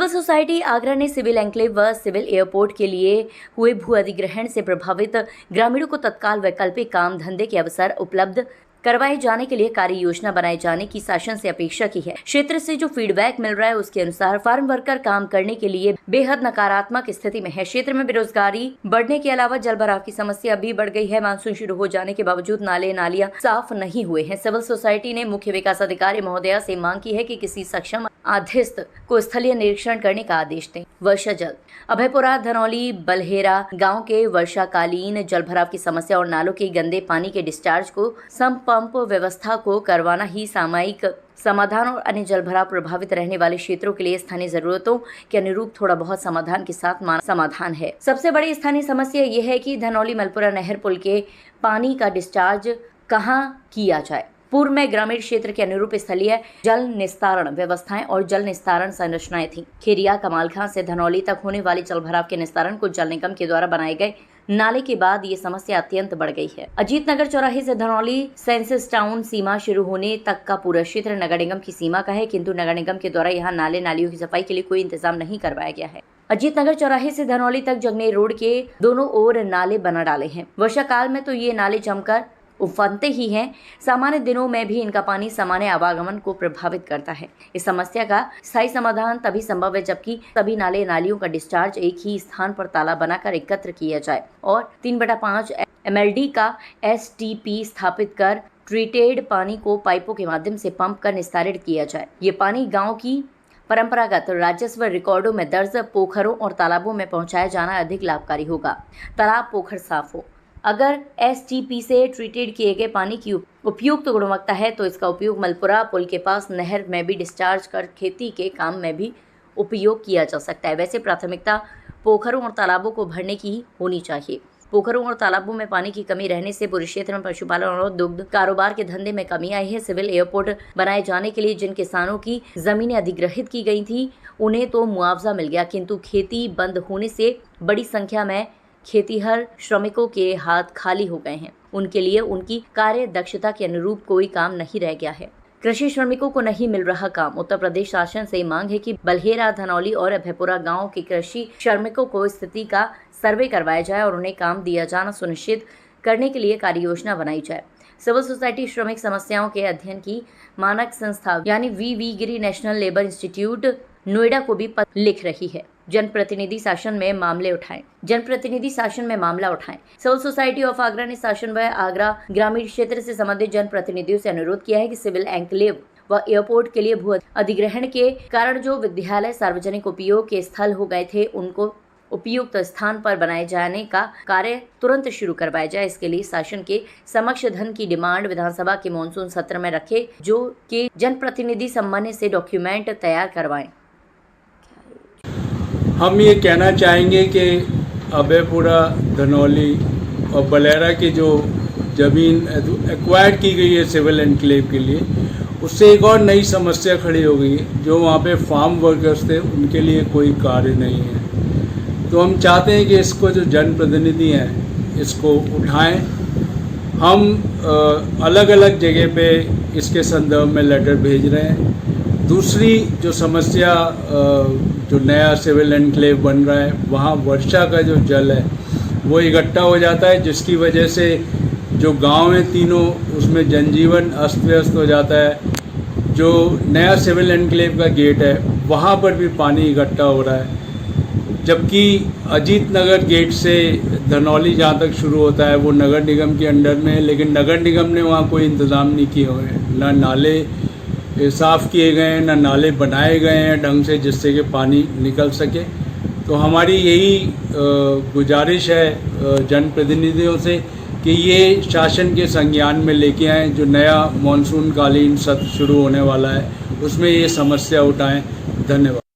Civil society Agra ने civil enclave व civil airport के लिए हुए भू अधिग्रहण से प्रभावित ग्रामीणों को तत्काल वैकल्पिक काम धंधे के अवसर उपलब्ध करवाए जाने के लिए कार्य योजना बनाए जाने की शासन से अपेक्षा की है। क्षेत्र से जो फीडबैक मिल रहा है उसके अनुसार फार्म वर्कर काम करने के लिए बेहद नकारात्मक स्थिति में है। क्षेत्र में बेरोजगारी बढ़ने के अलावा जल भराव की समस्या भी बढ़ गई है। मानसून शुरू हो जाने के बावजूद नाले नालियां साफ नहीं हुए हैं। सिविल सोसाइटी ने मुख्य विकास अधिकारी महोदया से मांग की है कि किसी सक्षम अधीक्षक को स्थलीय निरीक्षण करने का आदेश दें। वर्षा जल अभयपुरा, धनौली, बलहेरा गांव के वर्षाकालीन जल भराव की समस्या और नालों के गंदे पानी के डिस्चार्ज को पंप व्यवस्था को करवाना ही सामयिक समाधान और अन्य जल भराव प्रभावित रहने वाले क्षेत्रों के लिए स्थानीय जरूरतों के अनुरूप थोड़ा बहुत समाधान के साथ समाधान है। सबसे बड़ी स्थानीय समस्या यह है कि धनौली मलपुरा नहर पुल के पानी का डिस्चार्ज कहां किया जाए। पूर्व में ग्रामीण क्षेत्र के अनुरूप स्थलीय जल निस्तारण व्यवस्थाएं और जल निस्तारण संरचनाएं थी। खेरिया कमालखां से धनौली तक होने वाले जल भराव के निस्तारण को जल निगम के द्वारा बनाए गए नाले के बाद ये समस्या अत्यंत बढ़ गई है। अजीत नगर चौराहे से धनौली सेंसस टाउन सीमा शुरू होने तक का पूरा क्षेत्र नगर निगम की सीमा का है, किंतु नगर निगम के द्वारा यहाँ नाले नालियों की सफाई के लिए कोई इंतजाम नहीं करवाया गया है। अजीत नगर चौराहे से धनौली तक जगनेर रोड के दोनों ओर नाले बना डाले हैं। वर्षा काल में तो ये नाले जमकर उफनते ही हैं। सामान्य दिनों में भी इनका पानी सामान्य आवागमन को प्रभावित करता है। इस समस्या का स्थायी समाधान तभी संभव है जबकि सभी नाले नालियों का डिस्चार्ज एक ही स्थान पर ताला बनाकर एकत्र किया जाए और 3/5 MLD का STP स्थापित कर ट्रीटेड पानी को पाइपों के माध्यम से पंप कर निस्तारित किया जाए। ये पानी गाँव की परंपरागत राजस्व रिकॉर्डों में दर्ज पोखरों और तालाबों में पहुंचाया जाना अधिक लाभकारी होगा। तालाब पोखर साफ हो। अगर STP से ट्रीटेड किए गए पानी की उपयुक्त गुणवत्ता है तो इसका उपयोग मलपुरा पुल के पास नहर में भी डिस्चार्ज कर खेती के काम में भी उपयोग किया जा सकता है। वैसे प्राथमिकता पोखरों और तालाबों को भरने की होनी चाहिए। पोखरों और तालाबों में पानी की कमी रहने से पूरे क्षेत्र में पशुपालन और दुग्ध कारोबार के धंधे में कमी आई है। सिविल एयरपोर्ट बनाए जाने के लिए जिन किसानों की जमीनें अधिग्रहित की गई थी उन्हें तो मुआवजा मिल गया, किंतु खेती बंद होने से बड़ी संख्या में खेतीहर श्रमिकों के हाथ खाली हो गए हैं। उनके लिए उनकी कार्य दक्षता के अनुरूप कोई काम नहीं रह गया है। कृषि श्रमिकों को नहीं मिल रहा काम। उत्तर प्रदेश शासन से मांग है कि बलहेरा, धनौली और अभयपुरा गांव के कृषि श्रमिकों को स्थिति का सर्वे करवाया जाए और उन्हें काम दिया जाना सुनिश्चित करने के लिए कार्य योजना बनाई जाए। सिविल सोसाइटी श्रमिक समस्याओं के अध्ययन की मानक संस्था यानी VV गिरी नेशनल लेबर इंस्टीट्यूट नोएडा को भी पत्र लिख रही है। जनप्रतिनिधि शासन में मामला उठाएं। सिविल सोसाइटी ऑफ आगरा ने शासन व आगरा ग्रामीण क्षेत्र से संबंधित जनप्रतिनिधियों से अनुरोध किया है कि सिविल एन्क्लेव व एयरपोर्ट के लिए भू अधिग्रहण के कारण जो विद्यालय सार्वजनिक उपयोग के स्थल हो गए थे उनको उपयुक्त स्थान पर बनाए जाने का कार्य तुरंत शुरू करवाया जाए। इसके लिए शासन के समक्ष धन की डिमांड विधानसभा के मानसून सत्र में रखे जो कि जनप्रतिनिधि सम्मान से डॉक्यूमेंट तैयार करवाएं। हम ये कहना चाहेंगे कि अभयपुरा, धनौली और बलहेरा की जो ज़मीन एक्वायर की गई है सिविल एन्क्लेव के लिए, उससे एक और नई समस्या खड़ी हो गई है। जो वहाँ पे फार्म वर्कर्स थे उनके लिए कोई कार्य नहीं है। तो हम चाहते हैं कि इसको जो जनप्रतिनिधि हैं इसको उठाएं। हम अलग अलग जगह पे इसके संदर्भ में लेटर भेज रहे हैं। दूसरी जो समस्या जो नया सिविल एन्क्लेव बन रहा है वहाँ वर्षा का जो जल है वो इकट्ठा हो जाता है, जिसकी वजह से जो गांव हैं तीनों उसमें जनजीवन अस्त व्यस्त हो जाता है। जो नया सिविल एन्क्लेव का गेट है वहाँ पर भी पानी इकट्ठा हो रहा है, जबकि अजीत नगर गेट से धनौली जहाँ तक शुरू होता है वो नगर निगम के अंडर में है, लेकिन नगर निगम ने वहाँ कोई इंतज़ाम नहीं किए हुए हैं। ना नाले साफ़ किए गए हैं, ना नाले बनाए गए हैं ढंग से जिससे कि पानी निकल सके। तो हमारी यही गुजारिश है जनप्रतिनिधियों से कि ये शासन के संज्ञान में लेके आएँ। जो नया मानसून कालीन सत्र शुरू होने वाला है उसमें ये समस्या उठाएं। धन्यवाद।